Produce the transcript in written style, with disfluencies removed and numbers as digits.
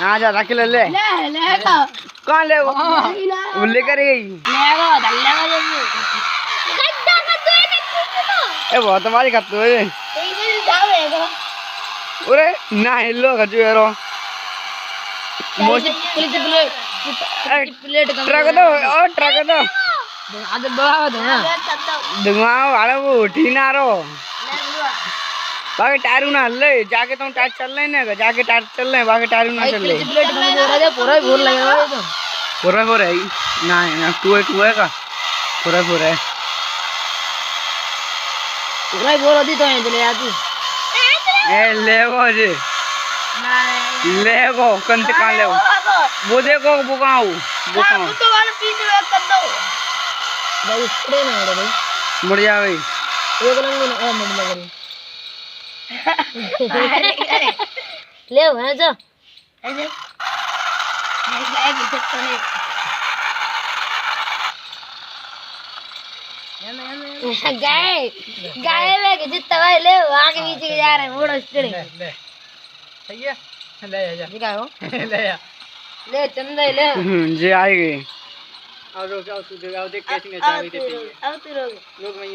हाँ जा रख ले ले कौन ले वो लेकर गई ए बहुत तुम्हारी खाते हो ये अरे ना हिलो खजू यारो ट्रक दो ओ ट्रक दो धुआं वाले वो उठी ना रो बाकी टायर ना ले जाके तुम टायर चल रहे ना जाके टायर चल रहे बाकी टायर ना चल रहे पूरा भोर लगेगा पूरा भोर है ना टू है का पूरा भोर है पूरा भोर होती तो है चले आती ए लेगो जी लेगो कंत कहाँ ले वो देखो वो कहाँ वो कहाँ तो वाला पीछे कर दो भाई स्प्रे ना हो भाई मुड़ जा भाई एक लंगी ना मुड़ लग रही ले वहाँ जा ऐसे गाय गाय में जितना भाई ले आगे पीछे जा रहे हैं मोड़ स्प्रे सही है ले जा जी का हो ले जा ले चंदा ले जी आएगी और रुक जाओ तू देख कैसी चाबी देती है अब तू रोक मैं